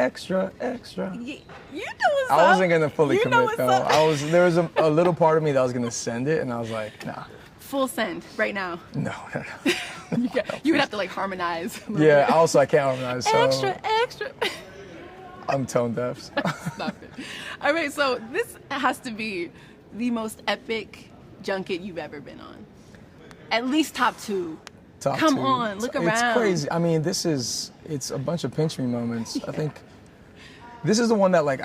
extra, extra. You know what's up. I wasn't gonna fully You know commit what's though. up. There was a little part of me that was gonna send it, and I was like, nah. Full send right now. No. You would have to like harmonize. Yeah. Also, I can't harmonize. So Extra, extra. I'm tone deaf. So. Stop it. All right, so this has to be the most epic junket you've ever been on. At least top 2. Top Come 2. on, look around. It's crazy. I mean, it's a bunch of pinch me moments. Yeah. I think this is the one that like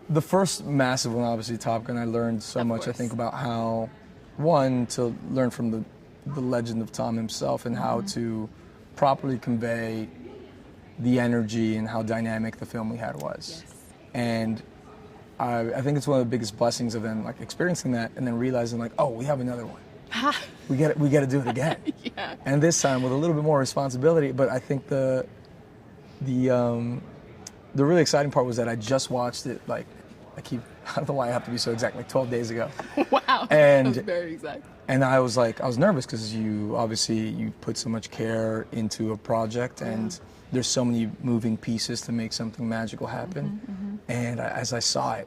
the first massive one, obviously Top Gun. I learned so much. Course. I think about how, one, to learn from the legend of Tom himself and how to properly convey the energy and how dynamic the film we had was. Yes. And I think it's one of the biggest blessings of them, like experiencing that and then realizing like, oh, we have another one. We got to do it again. Yeah. And this time with a little bit more responsibility. But I think the really exciting part was that I just watched it. Like I don't know why I have to be so exact. Like 12 days ago. Wow. And that was very exact. And I was nervous because you put so much care into a project and there's so many moving pieces to make something magical happen. And as I saw it,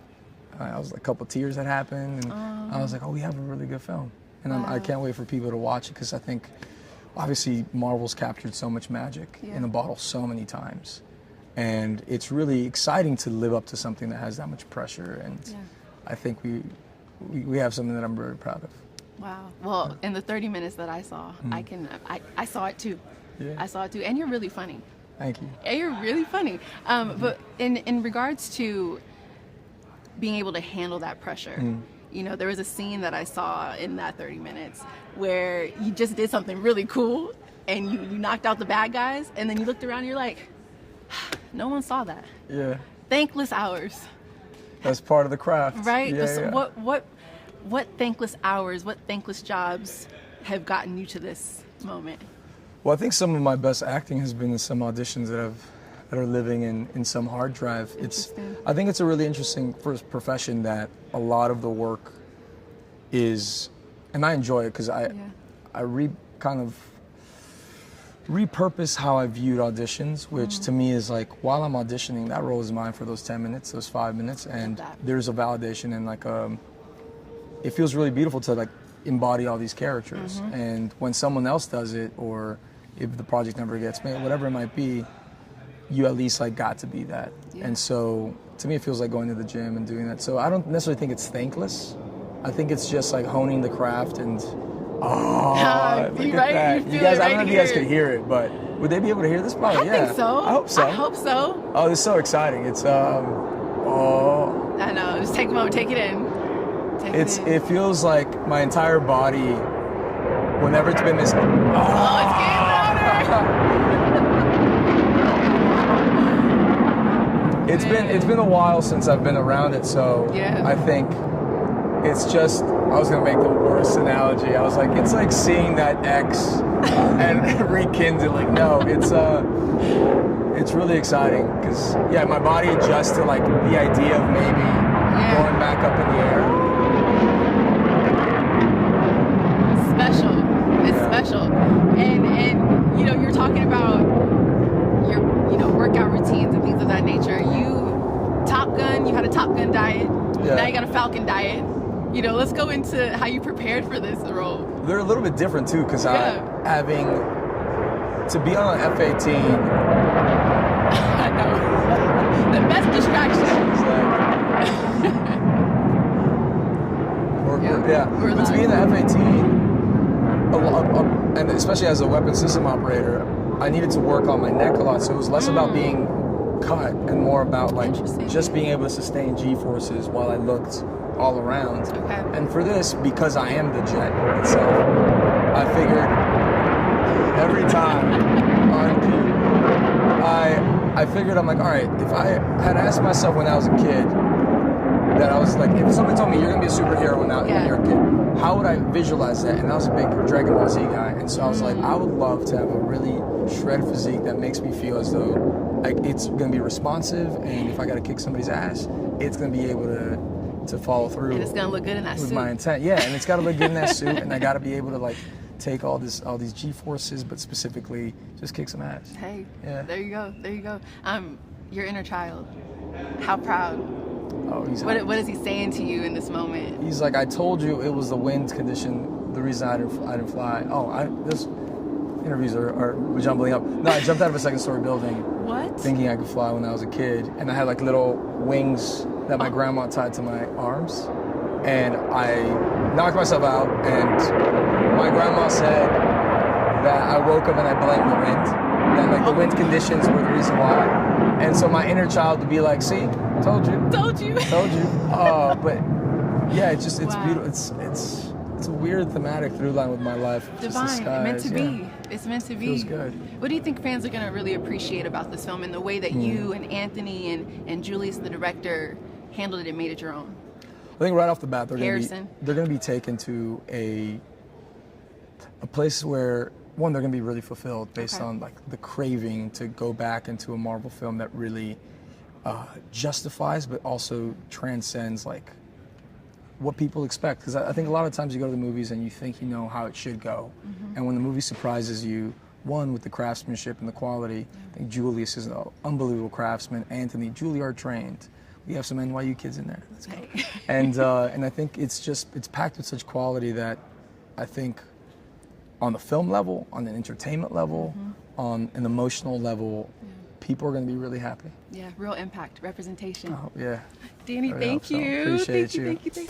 I was like, a couple of tears had happened, and I was like, oh, we have a really good film. And I can't wait for people to watch it because I think, obviously, Marvel's captured so much magic in a bottle so many times. And it's really exciting to live up to something that has that much pressure. And I think we have something that I'm very proud of. Wow. Well, in the 30 minutes that I saw, I saw it too. Yeah. I saw it too. And you're really funny. Thank you. And you're really funny. But in regards to being able to handle that pressure, you know, there was a scene that I saw in that 30 minutes where you just did something really cool and you knocked out the bad guys, and then you looked around and you're like, no one saw that. Yeah. Thankless hours. That's part of the craft. Right? Yeah. What thankless hours, what thankless jobs have gotten you to this moment? Well, I think some of my best acting has been in some auditions that are living in some hard drive. I think it's a really interesting first profession that a lot of the work is, and I enjoy it because I kind of repurpose how I viewed auditions, which to me is like, while I'm auditioning, that role is mine for those 10 minutes, those 5 minutes, and there's a validation and like it feels really beautiful to like embody all these characters. And when someone else does it, or if the project never gets made, whatever it might be, you at least like got to be that. And so to me it feels like going to the gym and doing that. So I don't necessarily think it's thankless. I think it's just like honing the craft and look at that. You guys, I don't know if you guys could hear it, but would they be able to hear this? Probably, I think so. I hope so. I hope so. Oh, this is so exciting. It's I know. Just take a moment, take it in. It feels like my entire body, whenever it's been this. It's getting louder. It's been a while since I've been around it, so I think it's just, I was gonna make the worst analogy. I was like, it's like seeing that X and rekindling. No, it's really exciting because my body adjusts to like the idea of maybe going back up in the air. Special. And you know, you're talking about your workout routines and things of that nature. You had a Top Gun diet. Now you got a Falcon diet. You know, let's go into how you prepared for this role. They're a little bit different too, because having to be on an F-18. I know. The best distraction. But to be in the F-18, and especially as a weapons system operator, I needed to work on my neck a lot, so it was less about being cut and more about like just being able to sustain G-forces while I looked all around. Okay. And for this, because I am the jet itself, I figured every time I figured, I'm like, all right, if I had asked myself when I was a kid, that I was like, if somebody told me you're gonna be a superhero when you're a kid, how would I visualize that? And I was a big Dragon Ball Z guy, and so I was like, I would love to have a really shredded physique that makes me feel as though it's gonna be responsive, and if I gotta kick somebody's ass, it's gonna be able to follow through. And it's gonna look good in that with suit. My intent, and it's gotta look good in that suit, and I gotta be able to like take all these G-forces, but specifically just kick some ass. Hey, yeah. There you go. Your inner child, how proud. Oh, he's what is he saying to you in this moment? He's like, I told you it was the wind condition, the reason I didn't fly. This interviews are jumbling up. No, I jumped out of a second-story building. What? Thinking I could fly when I was a kid, and I had like little wings that my grandma tied to my arms, and I knocked myself out, and my grandma said that I woke up and I blamed the wind, that like the wind conditions were the reason why, and so my inner child would be like, see, told you. But yeah, it's beautiful. It's a weird thematic through line with my life. Divine, meant to be. It's meant to be. Feels good. What do you think fans are going to really appreciate about this film and the way that you and Anthony and Julius, the director, handled it and made it your own? I think right off the bat, they're going to be taken to a place where, one, they're going to be really fulfilled based on like the craving to go back into a Marvel film that really justifies but also transcends like what people expect. Because I think a lot of times you go to the movies and you think you know how it should go, and when the movie surprises you, one, with the craftsmanship and the quality, I think Julius is an unbelievable craftsman. Anthony, Juilliard trained. We have some NYU kids in there. Let's go. And I think it's packed with such quality that I think on the film level, on an entertainment level, on an emotional level, people are going to be really happy. Yeah, real impact, representation. Oh, yeah. Danny, thank you. Appreciate you. Thank you.